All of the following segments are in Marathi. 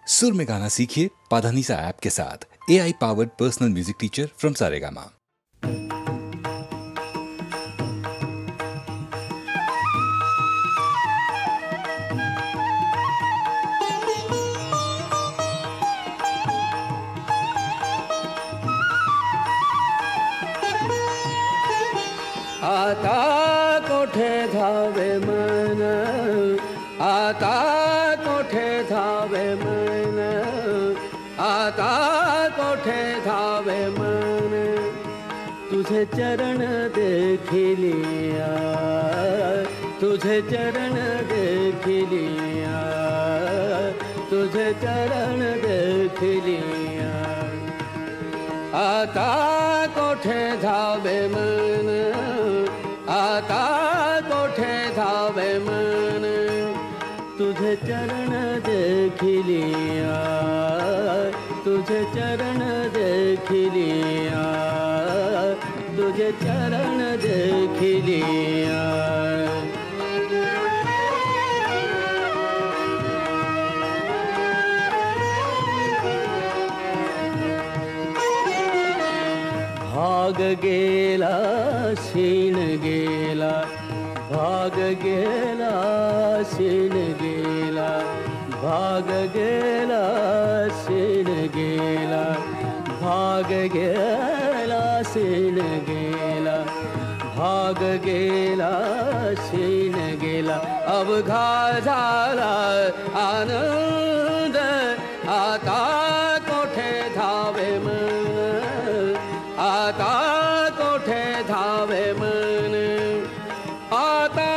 सुर में गाना सीखिए पाधानीसा ऐप के साथ। AI powered personal music teacher from Saregama. आता कोठे धावे मन, आता कोठे धावे मन, आता कोठे धावे मन, तुझे चरण देखिलिया, तुझे चरण देखिलिया, तुझे चरण देखिलिया। आता कोठे धावे मन, आता कोठे धावे मन, तुझे चरण देखिलिया, तुझे चरण देखिलिया, तुझे चरण देखिलिया। भाग गेला शीन गेला, भाग गेला शीन गेला, भाग गेला शीन गेला, भाग गेला शीन गेला, भाग गेला शीन गेला। अवघा झाला आनंद, आता कोठे धावे मन, आता कोठे धावे मन, आता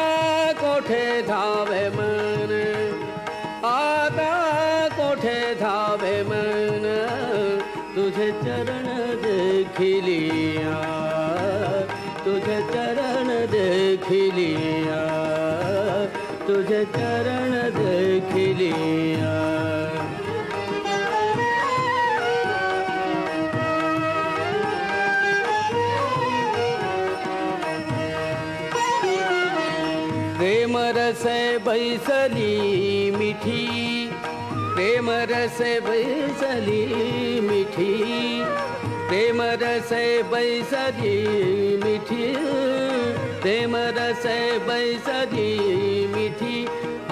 कोठे धावे मन, आता कोठे धावे मन, तुझे चरण देखिलिया, तुझे चरण देखिलिया, तुझे चरण देखिलिया। प्रेम रसे बैसली मिठी, प्रेम रसे बैसली मिठी, प्रेम रसे बैसली मिठी, प्रेम रसे बैसली मिठी।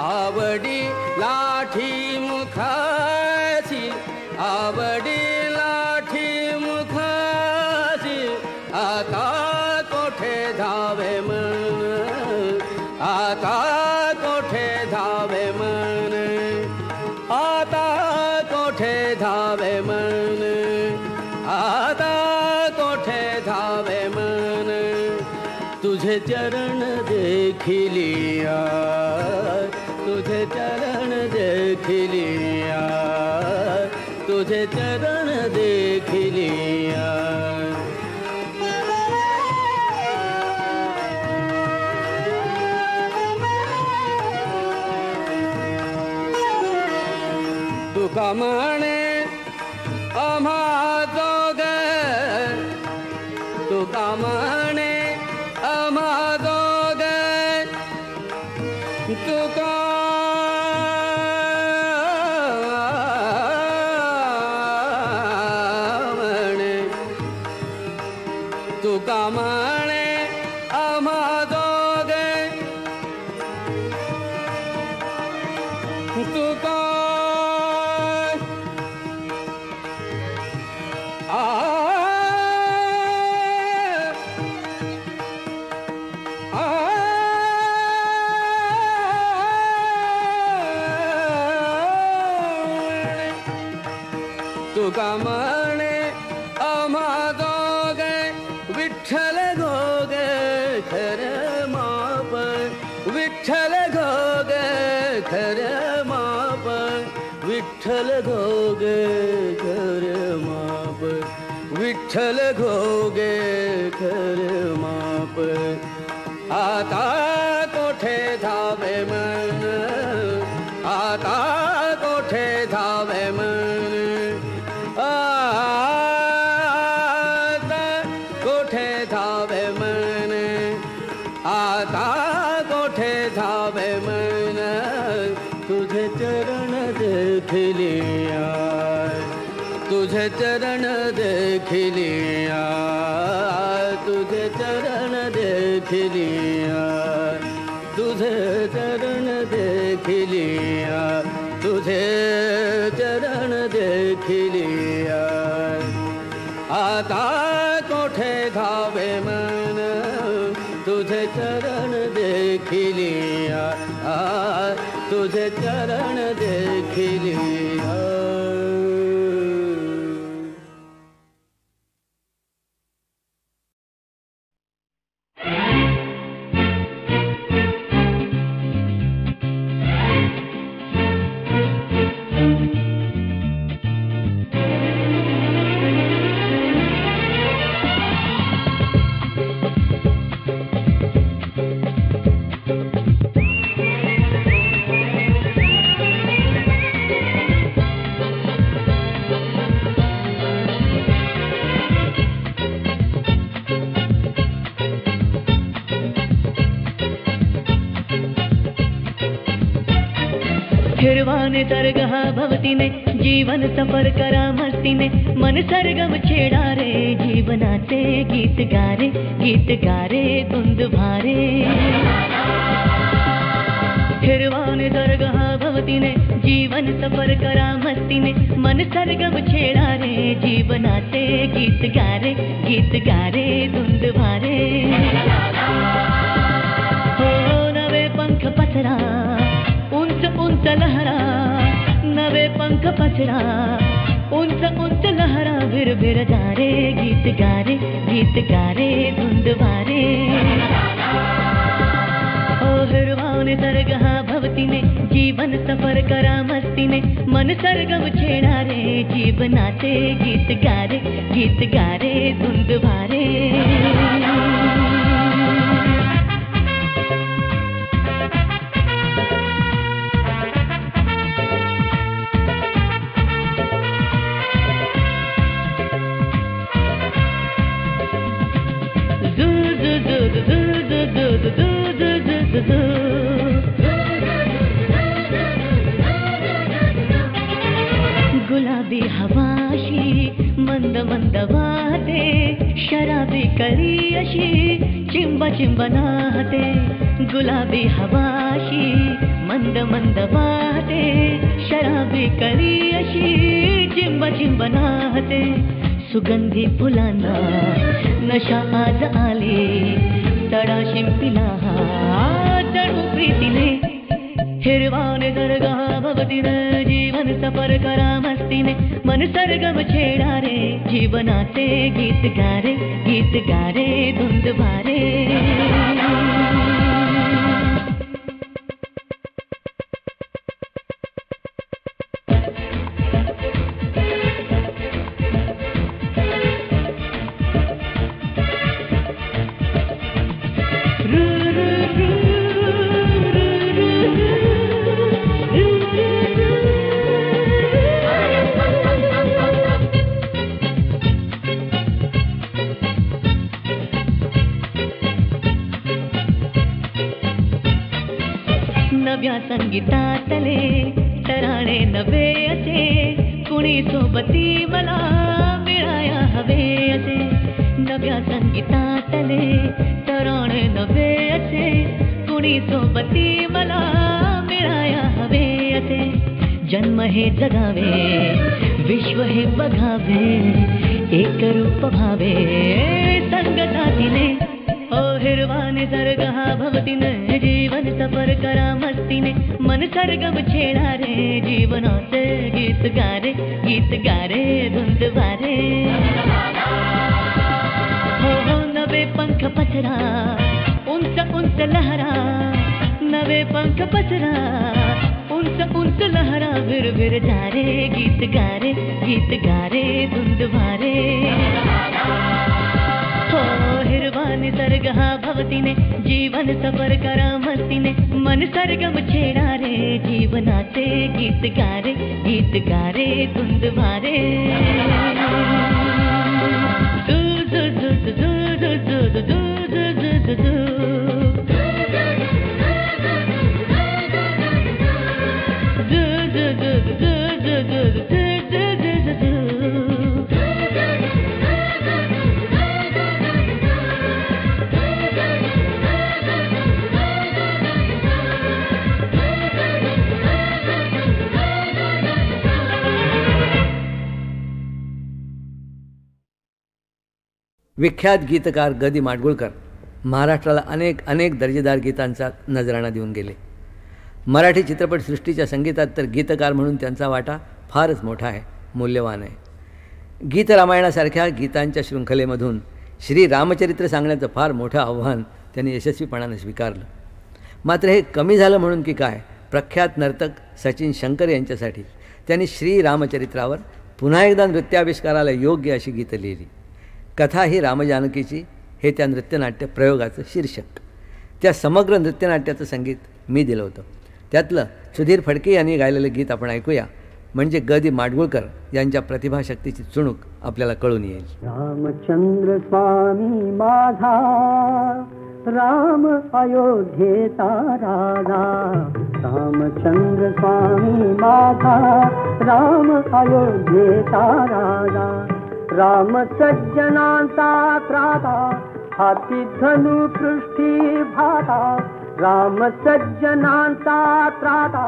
आवडी लाठी मुखाची, आवडी लाठी मुखाची, आता कोठे धावे मन, आता कोठे धावे मन, आता कोठे धावे मन, आता कोठे धावे मन, तुझे चरण देखिलिया, तुझे चरण देखिलिया, तुझे चरण देखिलिया। तुका म्हणे आम्हा दोघ, तुका म्हणे आम्हा दोघ, तुका म्हणे, तुका म्हणे आम्हा दोघ, तुका तुका म्हणे आम्हा दोघे, विठ्ठल घोगे खरं माप, विठ्ठल घोगे खरं माप, विठ्ठल घोगे खरं माप, विठ्ठल घोगे खरं माप। आता कोठे धावे मन, आता कोठे धावे मन, आता कोठे धावे मन, आता कोठे धावे मन, तुझे चरण देखिलिया, देखिलिया तुझे चरण देखिलिया तुझे चरण देखिलिया तुझे चरण देखिलिया तुझे चरण देखिलिया आता कोठे धावे मन तुझे चरण देखिलिया तुझे चरण देखिलिया हिरवाने दरगाह भवतीने जीवन सफर करा मस्तीने मन सरगम छेडा रे जीवनाचे गीत गारे धुंद भारे हिरवाने दरगाह भवतीने जीवन सफर करा मस्तीने मन सरगम छेडा रे जीवनाचे गीत गारे धुंद भारे हो नवे पंख पसरा उंच लहरा नवे पंख पसरा उंच लहरा भिर जा रे गीत गारे धुंद भारे ओ हिरवाने दरगाह भवतीने जीवन सफर करा मस्तीने मन सरगम छेडा रे जीवनाचे गीत गारे धुंद भारे गुलाबी हवाशी मंद मंद वाहते शराबी कळी अशी चिंब नाहते गुलाबी हवाशी मंद मंद वाहते शराबी कळी अशी चिंब नाहते सुगंधी फुलांना नशा आज आली तडा शिंपिला जणू प्रीतीने हिरवाने दरगाह भवतीने जीवन सफर करा मस्तीने मन सरगम छेडा रे जीवनाचे गीत गारे धुंद भारे नव्या संगीतातले तराणे नवे असे कुणी सोबती मला मिळाया हवे असे नव्या संगीतातले तराणे नवे असे कुणी सोबती मला मिळाया हवे असे जन्म हे जगावे विश्व हे बघावे एक रूप भावे संगतातीने ओ हिरवाने दरगाह भवतीने जीवन सफर करा मस्तीने मन सरगम छेडा रे जीवनाचे गीत गारे धुंद भारे हो नवे पंख पसरा उंच लहरा नवे पंख पसरा उंच लहरा भिर जा रे गीत गारे धुंद भारे हो हिरवाने दरगाह भवतीने जीवन सफर करा मस्तीने मन सरगम छेडा रे जीवनाचे गीत गारे धुंद भारे विख्यात गीतकार ग दि माडगुळकर महाराष्ट्राला अनेक दर्जेदार गीतांचा नजराणा देऊन गेले. मराठी चित्रपटसृष्टीच्या संगीतात तर गीतकार म्हणून त्यांचा वाटा फारच मोठा आहे, मूल्यवान आहे. गीतरामायणासारख्या गीतांच्या शृंखलेमधून श्री रामचरित्र सांगण्याचं फार मोठं आव्हान त्यांनी यशस्वीपणाने स्वीकारलं. मात्र हे कमी झालं म्हणून की काय, प्रख्यात नर्तक सचिन शंकर यांच्यासाठी त्यांनी श्री रामचरित्रावर पुन्हा एकदा नृत्याविष्काराला योग्य अशी गीतं लिहिली. कथा ही रामजानकीची हे त्या नृत्यनाट्य प्रयोगाचं शीर्षक. त्या समग्र नृत्यनाट्याचं संगीत मी दिलं होतं. त्यातलं सुधीर फडके यांनी गायलेलं गीत आपण ऐकूया, म्हणजे ग दि माडगुळकर यांच्या प्रतिभाशक्तीची चुणूक आपल्याला कळून येईल. रामचंद्र स्वामी माझा राम अयोध्येचा राजा, रामचंद्र स्वामी माझा राम अयोध्येचा राजा. राम सज्जनांचा त्राता हाती धनु पृष्ठी भाता, राम सज्जनांचा त्राता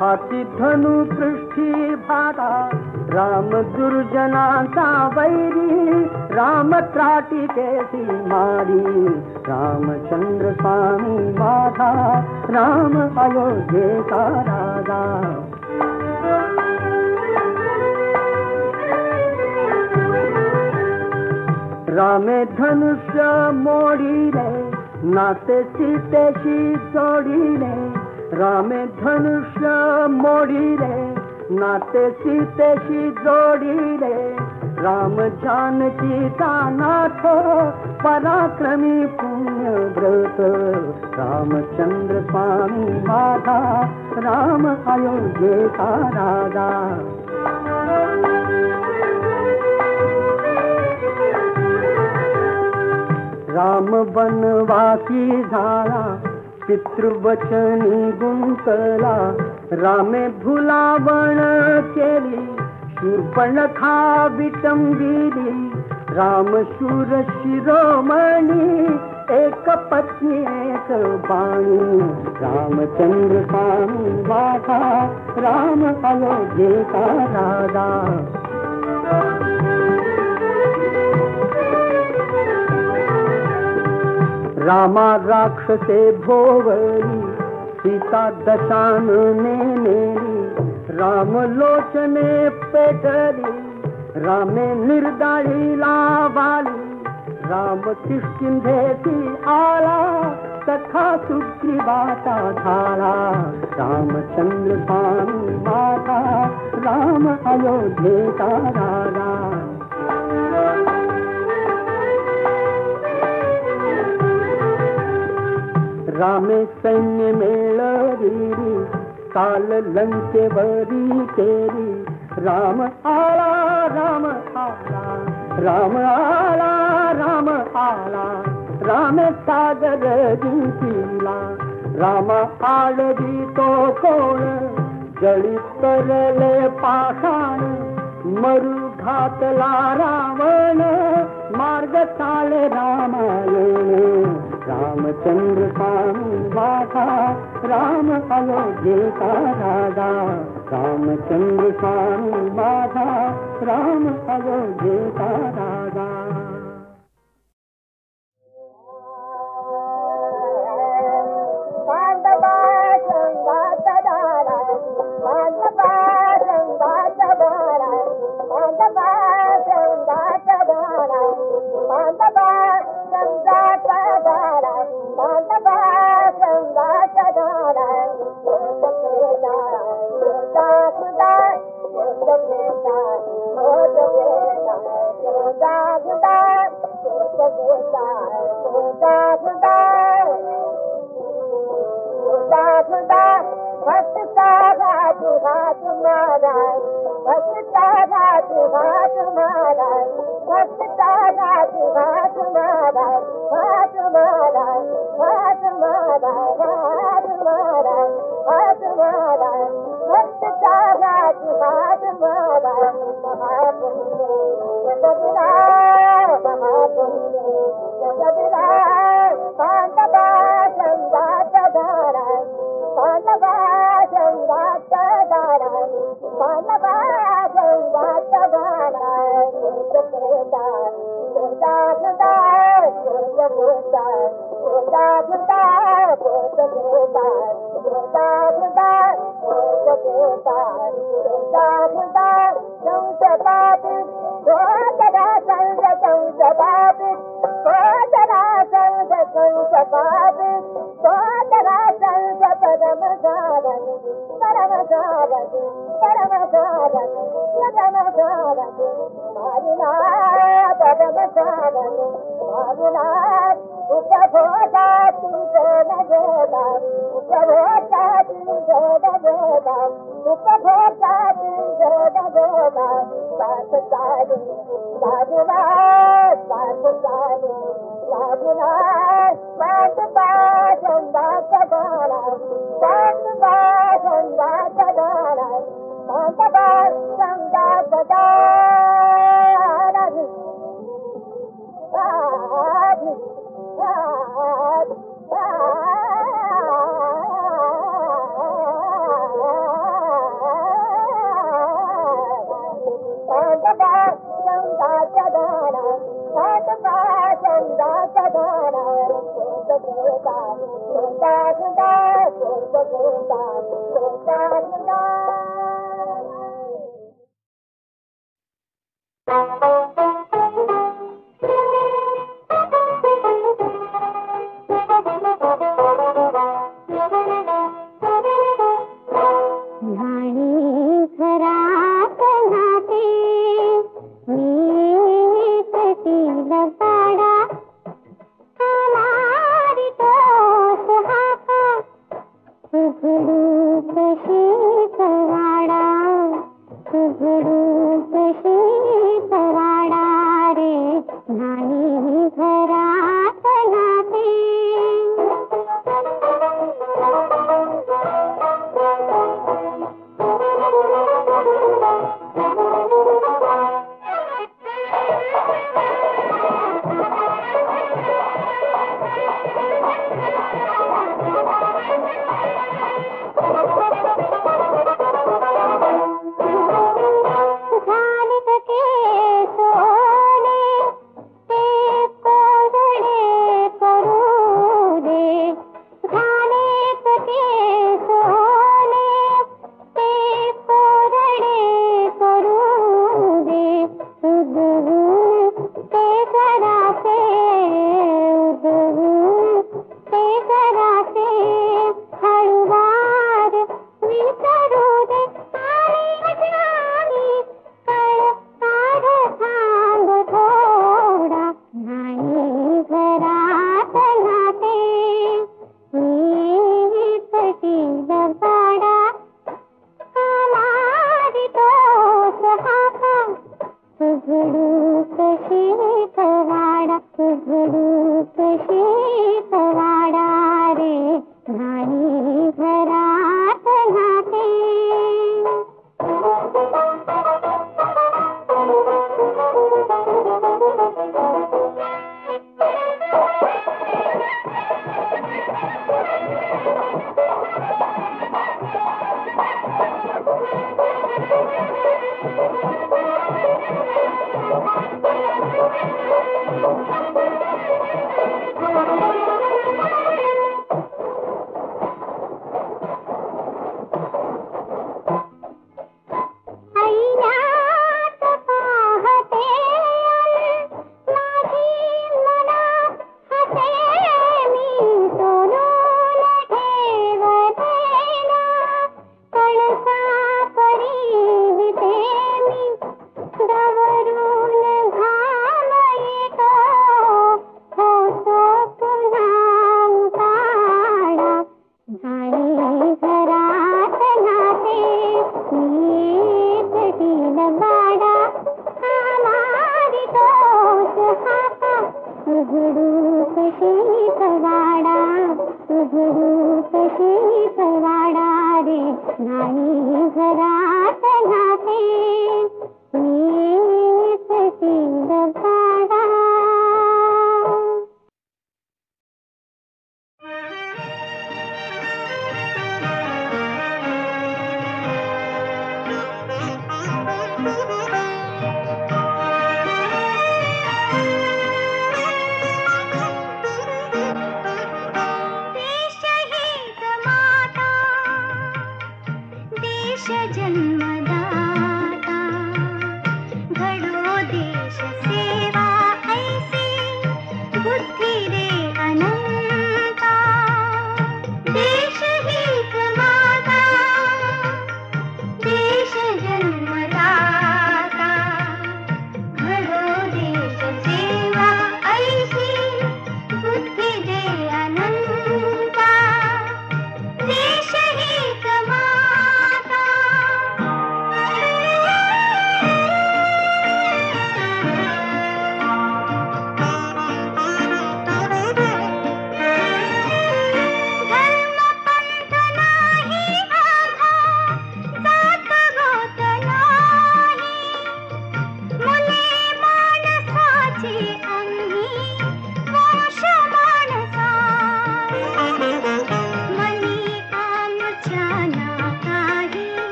हाती धनु पृष्ठी भाता. राम दुर्जनांचा वैरी राम त्राटी केसी मारी. रामचंद्र स्वामी माझा राम अयोध्येचा राजा. रामे धनुष्य मोडिले नाते सीतेशी जोडिले. रामे धनुष्य मोडिले नाते सीतेशी जोडिले. राम जानकीचा नाथ पराक्रमी पुण्यव्रत. रामचंद्र स्वामी माझा राम अयोध्येचा राजा. राम वनवासी झाला पितृवचनी गुंतला. रामे भुलावण केली शूर्पणखा विटंबिली. राम शूर शिरोमणी एक पत्नी एक बाणी. रामचंद्र स्वामी माझा राम अयोध्येचा राजा. रामा राक्षसे भोवली सीता दशानने नेली. राम लोचने पेटली रामे निर्दाळीला वाली. राम किष्किंधेसी आला सखा सुग्रीवाचा झाला. रामचंद्र स्वामी माझा राम अयोध्येचा राजा. रामे सैन्य मेळविली काल लंकेवरी केली. राम आला राम आला राम आला राम आला. रामे सागर जिंकिला. राम आळवी तो कोण जळी तरले पाषाण. मरु घातला रावण मार्ग चाले रामायण. रामचंद्र स्वामी माझा राम अयोध्येचा राजा. रामचंद्र स्वामी माझा राम अयोध्येचा राजा. Bye.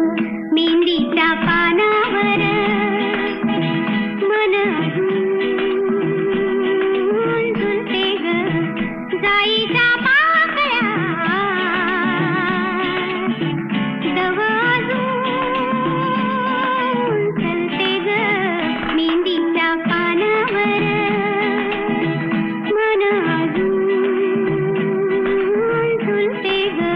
मेहंदीच्या पानावर मन झुलते ग जाईच्या पाकळ्या दव चलते ग मेहंदीच्या पानावर मन झुलते ग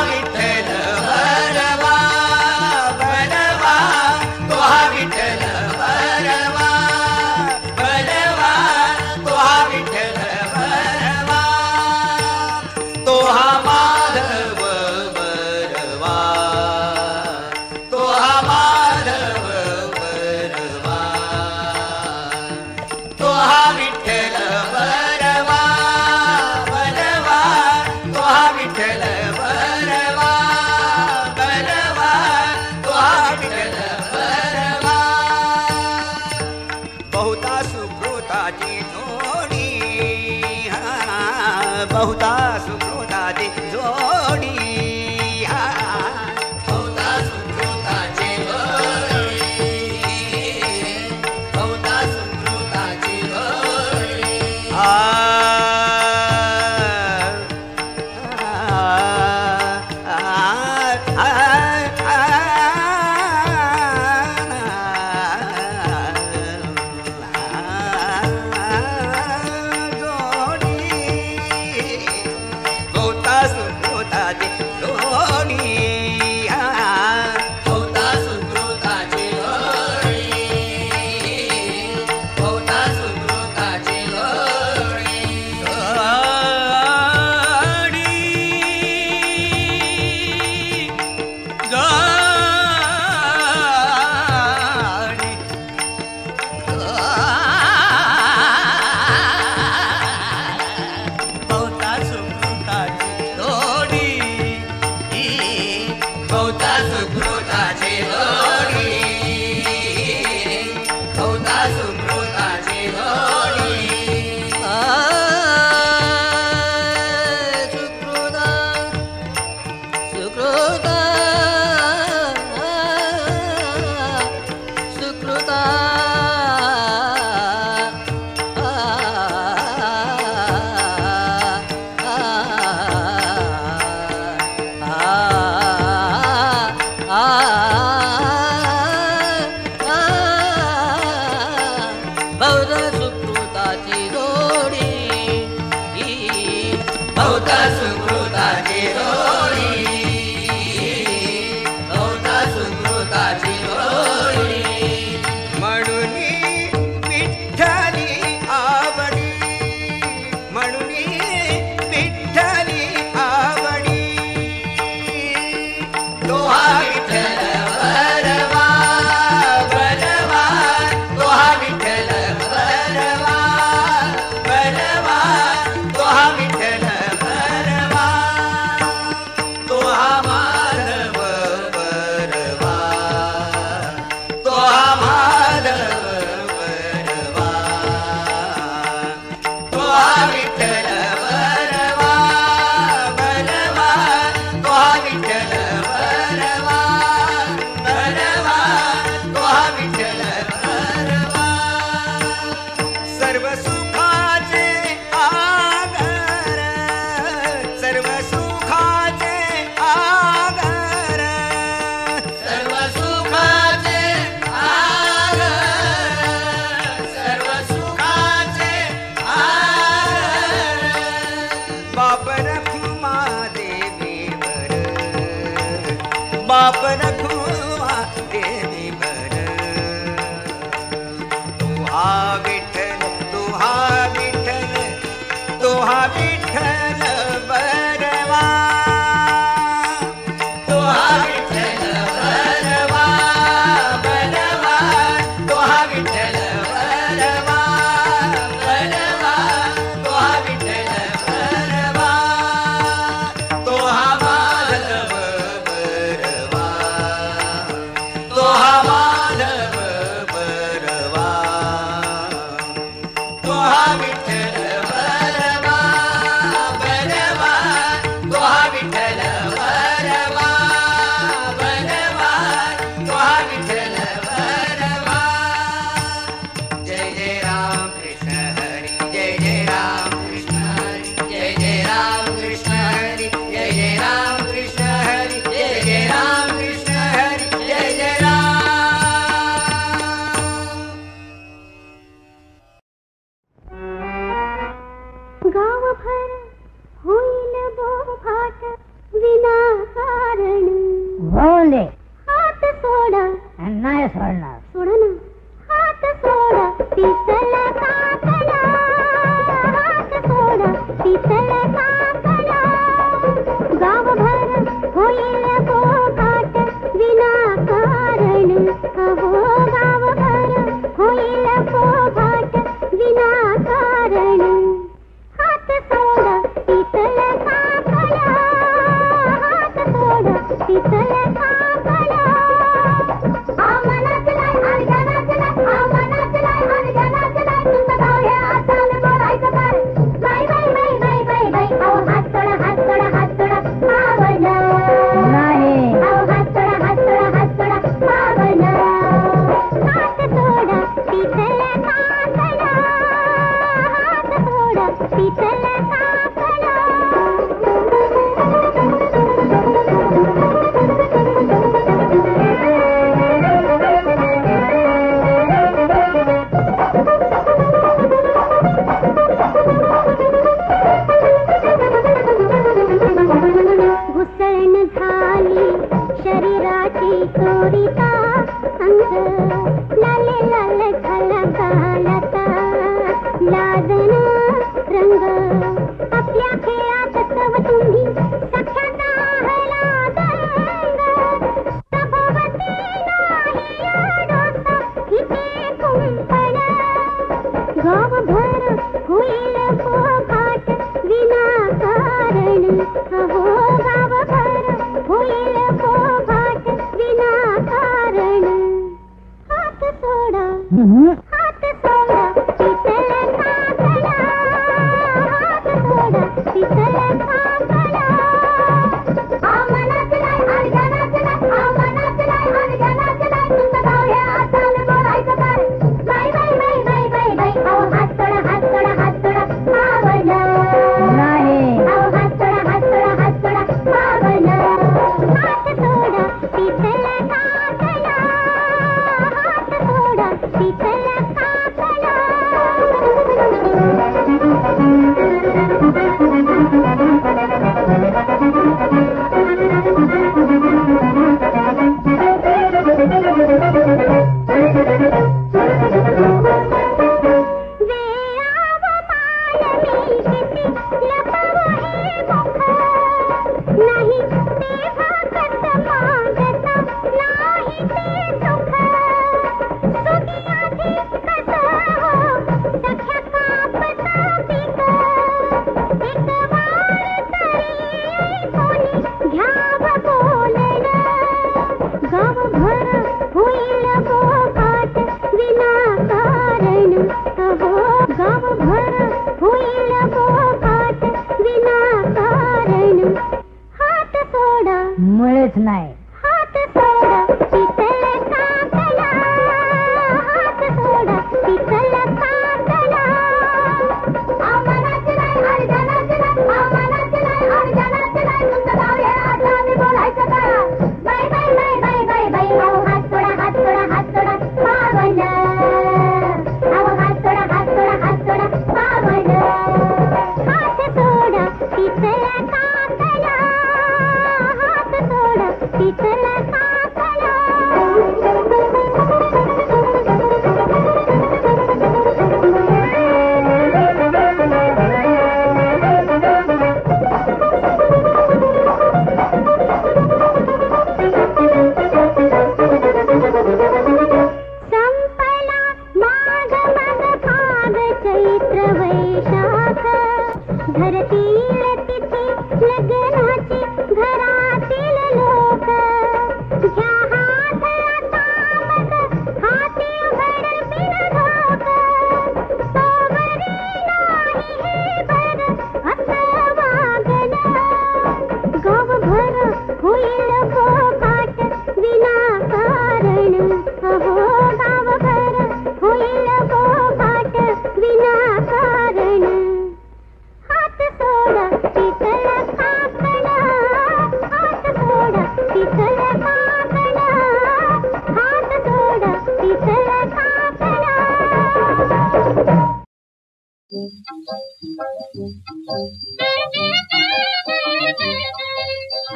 विठ्ठल पाप रखुवा देवी बर तुहा विठ्ठल बरवा तुहा विठ्ठल बरवा बरवा तुहा विठ्ठल बरवा बरवा तुहा विठ्ठल बरवा तुहा माधव बरवा तुहा माधव बरवा तुहा विठ्ठल बरवा बरवा तुहा विठ्ठल बरवा बरवा तुहा विठ्ठल बरवा जय जय राम कृष्ण हरी जय जय राम कृष्ण हरी जय जय राम कृष्ण हरी जय जय राम कृष्ण हरी जय जय राम कृष्ण हरी जय जय राम गावभर होईल बोभाट विनाकारण होऊन दे हात सोडा नाही सोडणार सोडा ना हात सोडा पितल काकला हात सोडा पितल काकला गावभर होईल बोभाट विनाकारण अहो गावभर होईल बोभाट विनाकारण हात सोडा पितल काकला हात सोडा पितल काकला आमनाचला आणि जनाचला आमनाचला आणि जनाचला तुमचं गाव हे आसाने बोलायचं काय बाई बाई बाई बाई बाई बाई अहो हात सोडा पावन नाही अहो हात सोडा पावन हात सोडा पितल काकला हात सोडा पितल घुसळण झाली शरीराची चोरिता अंग लाले लाल घालता लाजन रंग आपल्या खेळात तव तुम्ही सख्याचा हला दंग सभोवती नाही डोसा इथे कुंपण गावभर होईल पोभाट विनाकारण अहो गावभर होईल पोभाट विनाकारण हात सोडा पितल काकला हात सोडा पितल काकला आमनाचला आणि जनाचला आमनाचला आणि जनाचला तुमचं गाव हे आसाने बोलायचं काय बाई बाई बाई बाई बाई बाई अहो हात सोडा पावन नाही अहो हात सोडा पावन हात सोडा पितल काकला हात सोडा पितल काकला वेळाव मानवी किती लपव हे मुख नाही तेव्हा कस मागता नाही ते सुख सुखी आधी कस हो सख्या कापता पीक एक वार तरी कोणी घ्याव बोलण गावभर होईल बोभाट विनाकारण अहो गावभर होईल बोभाट विनाकारण हात सोडा मुळेच नाही हात सोडा पितल काकला हात सोडा पितल काकला आमनाचला आणि जनाचला आमनाचला आणि जनाचला तुमचं गाव हे आसाने बोलायचं काय बाई बाई बाई बाई बाई बाई अहो हात सोडा पावन अहो हात सोडा पावन हात सोडा पितल काकला हात सोडा पितल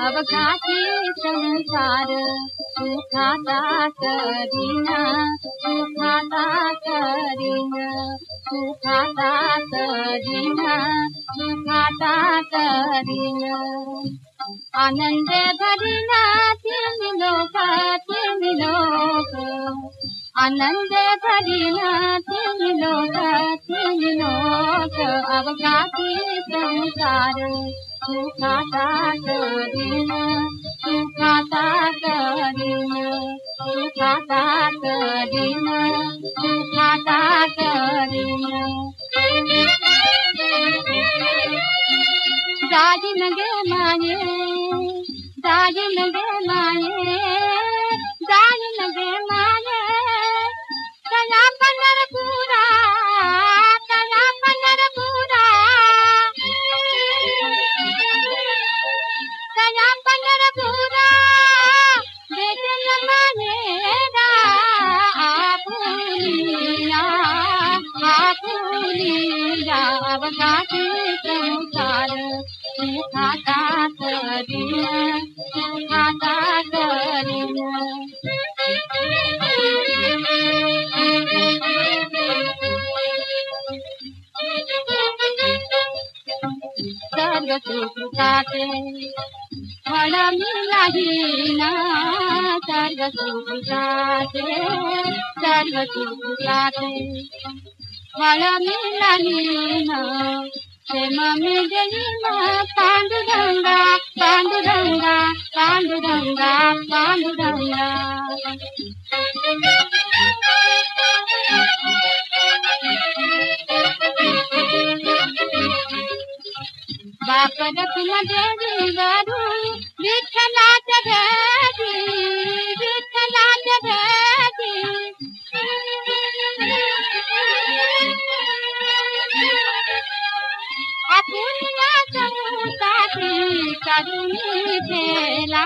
अवघाती संसार सुखाचा करीना सुखाचा करीना सुखाचा करीना सुखाचा करीना आनंद भरीना तीन लोक आनंद भरीना तीन लोक अवघाती संसार सुखाचा करीना सुखाचा करीना सुखाचा करीना सुखाचा करीना दागिन गे माये दागिन गे माये दागिन गे माये तया पंढरपुरा तया पंढरपुरा तया पंढरपुरा बेटन मानेरा आपुलिया अवघाती संसार सुखाचा करीना सुखाचा करीना सर्व सुखाचे फळ मिळाहीना सर्व सुखाचे फळ मिळाहीना प्रेम मिळेना पांडुरंगा पांडुरंगा पांडुरंगा पांडुरंगा बाप रत्न देवी वरू विठ्ठलाच्या भेटी विठ्ठलाच्या भेटी आपुल्या संसारी करुणी ठेला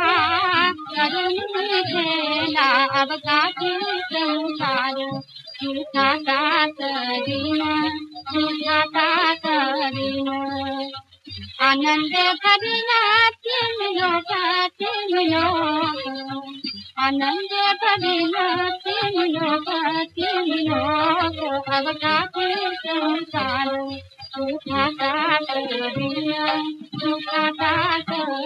अवघाती संसार सुखाचा करीना सुखाचा करीना आनंद भरीना तीन लोक आनंद भरीना तीन लोक अवघाती संसार सुखाचा करीना सुखाचा करीना